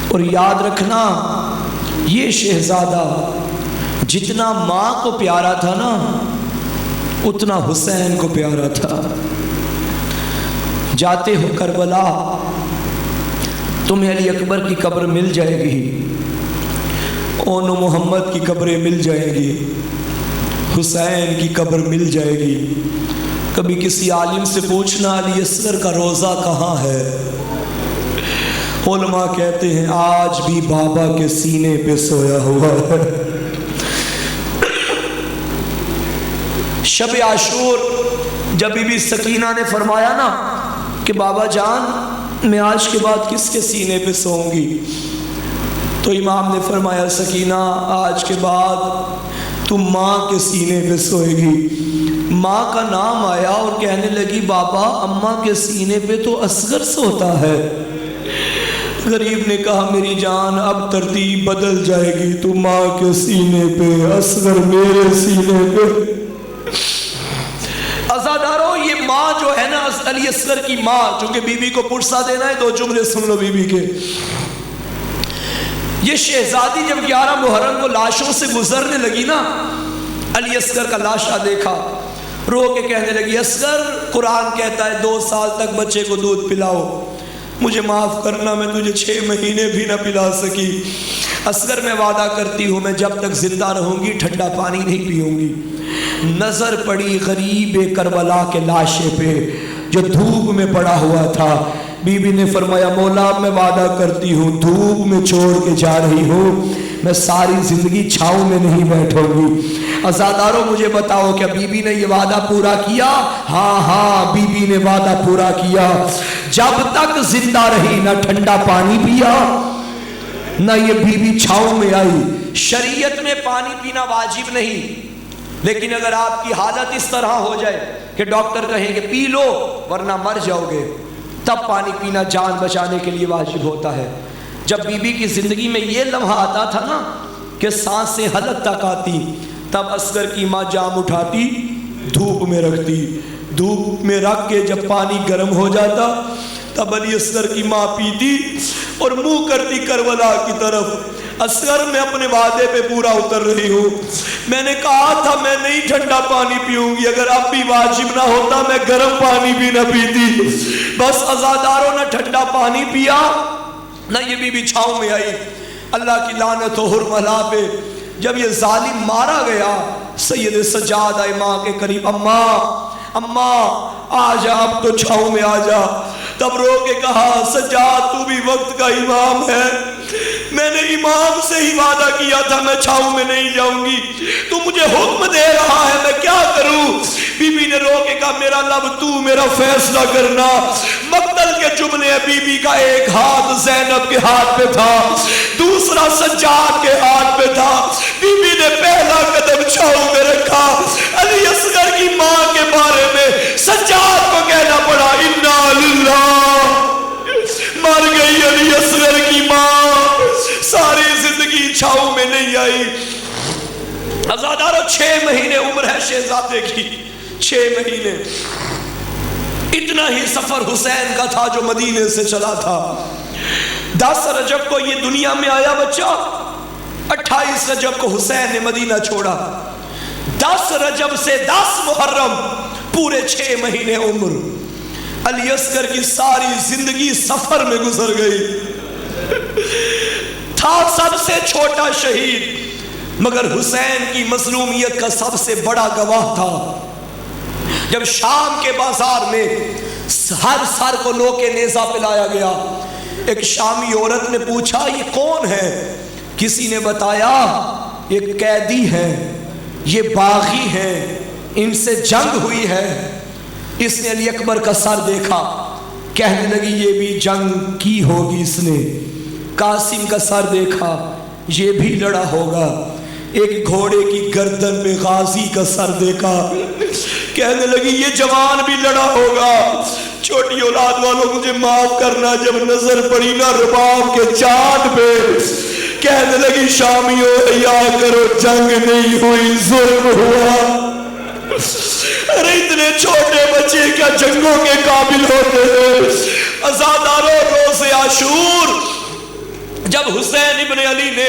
اور یاد رکھنا یہ شہزادہ جتنا ماں کو پیارا تھا نا اتنا حسین کو پیارا تھا. جاتے ہو کربلا تمہیں علی اکبر کی قبر مل جائے گی، اون محمد کی قبریں مل جائیں گی، حسین کی قبر مل جائے گی. کبھی کسی عالم سے پوچھنا علی اصغر کا روزہ کہاں ہے، علماء کہتے ہیں آج بھی بابا کے سینے پہ سویا ہوا ہے. شب عاشور جب بی بی سکینہ نے فرمایا نا کہ بابا جان میں آج کے بعد کس کے سینے پہ سوؤں گی، تو امام نے فرمایا سکینہ آج کے بعد تم ماں کے سینے پہ سوئے گی. ماں کا نام آیا اور کہنے لگی بابا اماں کے سینے پہ تو اصغر سوتا ہے. غریب نے کہا میری جان اب ترتیب بدل جائے گی، تو ماں کے سینے پہ اصغر میرے سینے پہ. عزادارو یہ ماں جو ہے نا علی اصغر کی ماں، چونکہ بی بی کو پرسہ دینا ہے 2 جملے سن لو بی بی کے. یہ شہزادی جب 11 محرم کو لاشوں سے گزرنے لگی نا، علی اصغر کا لاشا دیکھا، رو کے کہنے لگی اصغر قرآن کہتا ہے 2 سال تک بچے کو دودھ پلاؤ، مجھے معاف کرنا میں تجھے 6 مہینے بھی نہ پلا سکی. اصغر میں وعدہ کرتی ہوں میں جب تک زندہ رہوں گی ٹھنڈا پانی نہیں پیوں گی. نظر پڑی غریب کربلا کے لاشے پہ جو دھوپ میں پڑا ہوا تھا. بی بی نے فرمایا مولا میں وعدہ کرتی ہوں دھوپ میں چھوڑ کے جا رہی ہوں، میں ساری زندگی چھاؤں میں نہیں بیٹھوں گی. عزاداروں مجھے بتاؤ کیا بی بی نے یہ وعدہ پورا کیا؟ ہاں بی بی نے وعدہ پورا کیا. جب تک زندہ رہی نہ ٹھنڈا پانی پیا نہ یہ بی بی چھاؤں میں آئی. شریعت میں پانی پینا واجب نہیں، لیکن اگر آپ کی حالت اس طرح ہو جائے کہ ڈاکٹر کہیں کہ پی لو ورنہ مر جاؤ گے، تب پانی پینا جان بچانے کے لیے واجب ہوتا ہے. جب بی بی کی زندگی میں یہ لمحہ آتا تھا نا کہ سانسیں حلق تک آتی، تب اصغر کی ماں جام اٹھاتی دھوپ میں رکھتی. دھوپ میں رکھ کے جب پانی گرم ہو جاتا تب علی اصغر کی ماں پیتی اور منہ کرتی کربلا کی طرف. اصغر میں اپنے وعدے پہ پورا اتر رہی ہوں. میں نے کہا تھا میں نہیں ٹھنڈا پانی پیوں گی، اگر اب بھی واجب نہ ہوتا میں گرم پانی بھی نہ پیتی. بس عزاداروں نے ٹھنڈا پانی پیا نہ یہ بی بی چھاؤں میں آئی. اللہ کی لعنت و حرملہ پہ جب یہ ظالم مارا گیا سید سجاد آئے ماں کے قریب، اماں آ جا اب تو چھاؤں میں آ جا. تب رو کے کہا سجاد تو بھی وقت کا امام ہے، میں نے امام سے ہی وعدہ کیا تھا میں چھاؤں میں نہیں جاؤں گی، تو مجھے حکم دے رہا ہے میں کیا کروں. بی بی نے رو کے کہا میرا لب تو میرا فیصلہ کرنا. مقتل کے جملے بی بی کا ایک ہاتھ زینب کے ہاتھ پہ تھا، دوسرا سجاد کے ہاتھ پہ تھا. بی بی نے پہلا قدم چھاؤں میں رکھا. علی اصغر کی ماں کے بارے میں سجاد کو کہنا پڑا انا للہ، مر گئی علی اصغر کی ماں، ساری زندگی چھاؤں میں نہیں آئی. عزادارو 6 مہینے عمر ہے شہزادے کی، 6 مہینے. اتنا ہی سفر حسین کا تھا جو مدینے سے چلا تھا. 10 رجب کو یہ دنیا میں آیا بچہ، 28 رجب کو حسین نے مدینہ چھوڑا. 10 رجب سے 10 محرم پورے 6 مہینے عمر. علی اصغر کی ساری زندگی سفر میں گزر گئی. تھا سب سے چھوٹا شہید مگر حسین کی مظلومیت کا سب سے بڑا گواہ تھا. جب شام کے بازار میں ہر سر کو لو کے نیزہ پلایا گیا، ایک شامی عورت نے پوچھا یہ کون ہے؟ کسی نے بتایا یہ قیدی ہے، یہ باغی ہیں، ان سے جنگ ہوئی ہے. اس نے علی اکبر کا سر دیکھا، کہنے لگی یہ بھی جنگ کی ہوگی اس نے. قاسم کا سر دیکھا، یہ بھی لڑا ہوگا. ایک گھوڑے کی گردن پہ غازی کا سر دیکھا، کہنے لگی یہ جوان بھی لڑا ہوگا. چھوٹی اولاد والوں مجھے معاف کرنا، جب نظر پڑی نا رباب کے چاند پہ کہنے لگی شامیوں حیا کرو، جنگ نہیں ہوئی ظلم ہوا. ارے اتنے چھوٹے بچے کیا جنگوں کے قابل ہوتے ہیں. عزاداروں روز عاشور جب حسین ابن علی نے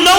9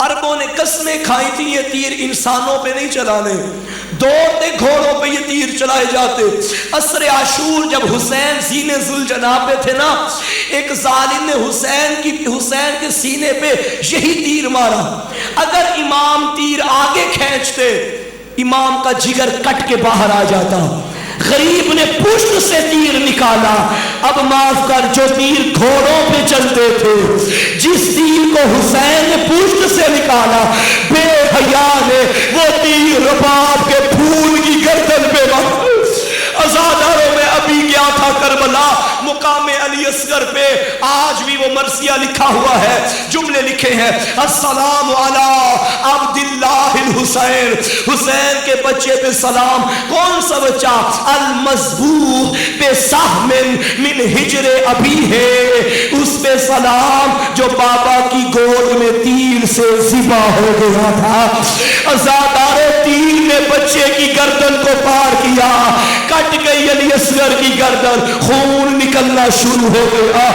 عربوں نے قسمیں کھائی تھی یہ تیر انسانوں پہ نہیں چلانے، دوڑتے گھوڑوں پہ یہ تیر چلائے جاتے۔ عصر عاشور جب حسین سینے ذوالجناح پہ تھے نا، ایک ظالم نے حسین کے سینے پہ یہی تیر مارا۔ اگر امام تیر آگے کھینچتے امام کا جگر کٹ کے باہر آ جاتا۔ غریب نے پشت سے تیر نکالا، اب معاف کر، جو تیر گھوڑوں پہ چلتے تھے، جس تیر کو حسین نے پشت سے نکالا، بے حیا نے وہ تیر رباب کے پھول کی گردن پہ مارا۔ عزاداروں میں ابھی گیا تھا کربلا، مقام علی اصغر پہ آج بھی وہ مرثیہ لکھا ہوا ہے، جملے لکھے ہیں، السلام علی عبداللہ الحسین، حسین کے بچے پہ سلام۔ کون سا بچہ؟ المذبوح بسہم من ہجر ابی ہے، اس پہ سلام جو بابا کی گود میں تیر سے ذبح ہو گیا تھا۔ عزاداروں، تیر نے بچے کی گردن کو پار کیا، کٹ گئی علی اصغر کی گردن، خون نکلنا شروع ہو گیا۔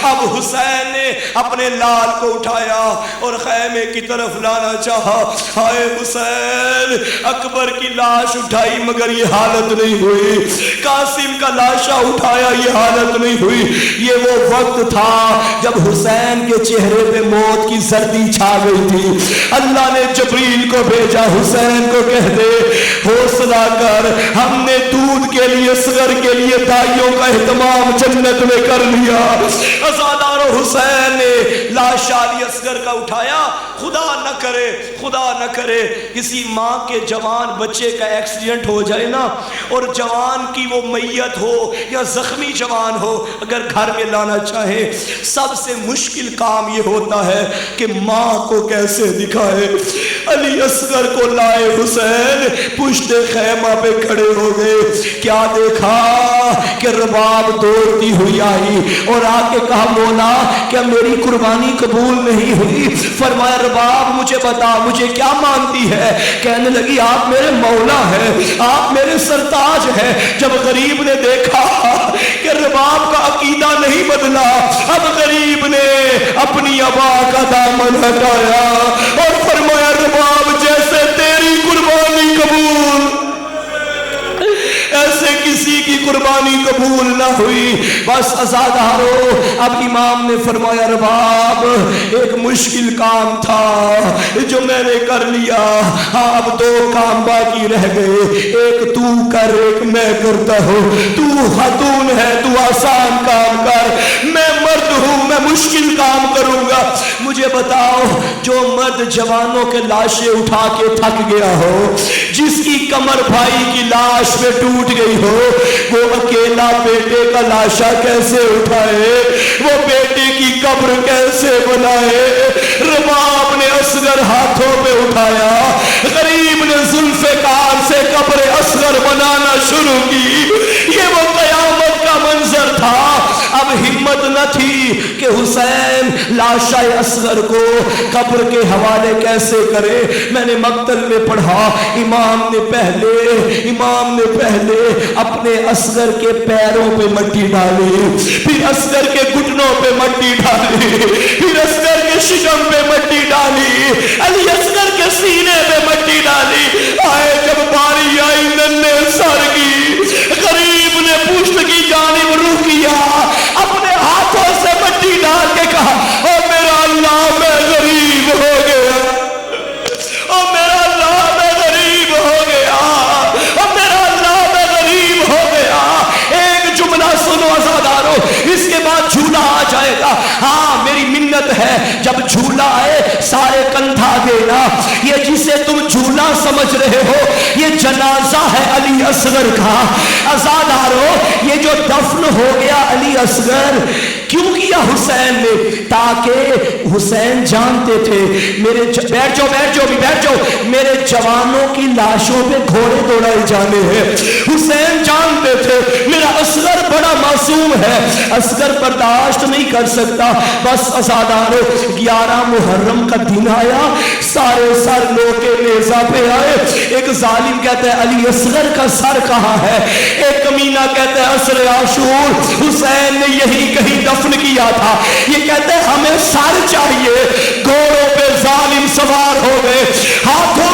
اب حسین نے اپنے لال کو اٹھایا اور خیمے کی طرف لانا چاہا۔ ہائے حسین، اکبر کی لاش اٹھائی مگر یہ حالت نہیں ہوئی، قاسم کا لاشا اٹھایا یہ حالت نہیں ہوئی۔ یہ وہ وقت تھا جب حسین کے چہرے پہ موت کی زردی چھا گئی تھی۔ اللہ نے جبریل کو بھیجا، حسین کو کہہ دے حوصلہ کر، ہم نے دودھ کے لیے اصغر کے لیے دائیوں کا اہتمام جنت میں کر لیا۔ عزادارو، حسین نے لاش علی اصغر کا اٹھایا۔ خدا نہ کرے کسی ماں کے جوان بچے کا ایکسیڈنٹ ہو جائے نا، اور جوان کی وہ میت ہو یا زخمی جوان ہو، اگر گھر میں لانا چاہے، سب سے مشکل کام یہ ہوتا ہے کہ ماں کو کیسے دکھائے۔ علی اصغر کو لائے، حسین پشت خیمہ پہ کھڑے ہو گئے۔ کیا دیکھا کہ رباب دوڑتی ہوئی آئی اور آ کے کہا، مولا کیا میری قربانی قبول نہیں ہوئی؟ فرمایا، رباب مجھے بتا، مجھے کیا مانتی ہے؟ کہنے لگی، آپ میرے مولا ہیں، آپ میرے سرتاج ہیں۔ جب غریب نے دیکھا کہ رباب کا عقیدہ نہیں بدلا، اب غریب نے اپنی ابا کا دامن ہٹایا اور فرمایا، رباب جیسے تیری قربانی قبول، ایسے کسی کی قربانی قبول نہ ہوئی۔ بس عزادارو، اب امام نے فرمایا، رباب ایک مشکل کام تھا جو میں نے کر لیا، اب دو کام باقی رہ گئے، ایک تو کر، ایک میں کرتا ہوں۔ تو خاتون ہے، تو آسان کام کر، میں مرد ہوں، میں مشکل کام کروں گا۔ مجھے بتاؤ، جو مرد جوانوں کے لاشیں اٹھا کے تھک گیا ہو، جس کی کمر بھائی کی لاش پہ ٹوٹ گئی ہو، وہ اکیلا بیٹے کا لاشا کیسے اٹھائے؟ وہ بیٹے کی قبر کیسے بنائے؟ رباب نے اصغر ہاتھوں پہ اٹھایا، غریب نے ذوالفقار سے قبر اصغر بنانا شروع کی۔ یہ وہ قیامت کا منظر تھا۔ اب ہمت نہ تھی کہ حسین لاشا اصغر کو قبر کے حوالے کیسے کرے۔ میں نے مقتل میں پڑھا، امام نے پہلے اپنے اصغر کے پیروں پہ مٹی ڈالی، پھر اصغر کے گھٹنوں پہ مٹی ڈالی، پھر اصغر کے شکم پہ مٹی ڈالی، علی اصغر کے سینے پہ مٹی ڈالی۔ آئے جب باری آئی ننھے سر کی، غریب نے پشت کی جانب رخ کیا، اپنے ہاتھوں سے مٹی ڈال کے کہا، او میرا اللہ میں غریب ہو گیا، او میرا اللہ میں غریب ہو گیا، او میرا اللہ میں غریب ہو گیا۔ ایک جملہ سنو عزادارو، اس کے بعد جھولا آ جائے گا۔ ہاں میری منت ہے، جب جھولا آئے سارے کندھا دینا۔ یہ جسے تم جھولا سمجھ رہے ہو، یہ جنازہ ہے علی اصغر کا۔ عزادارو، یہ جو دفن ہو گیا علی اصغر، کیوں کیا حسین نے؟ تاکہ حسین جانتے تھے بیٹھ جاؤ میرے جوانوں کی لاشوں پہ گھوڑے دوڑائے جانے ہیں۔ حسین جانتے تھے میرا اصغر بڑا معصوم ہے، اصغر برداشت نہیں کر سکتا. بس ازادارو 11 محرم کا دن آیا، سارے سر لو کے نیزہ پہ آئے. ایک ظالم کہتا ہے علی اصغر کا سر کہاں ہے؟ ایک کمینہ کہتا ہے عصر عاشور حسین نے یہی کہیں دفن کیا تھا. یہ کہتا ہے ہمیں سر چاہیے. گھوڑوں پہ ظالم سوار ہو گئے، ہاتھوں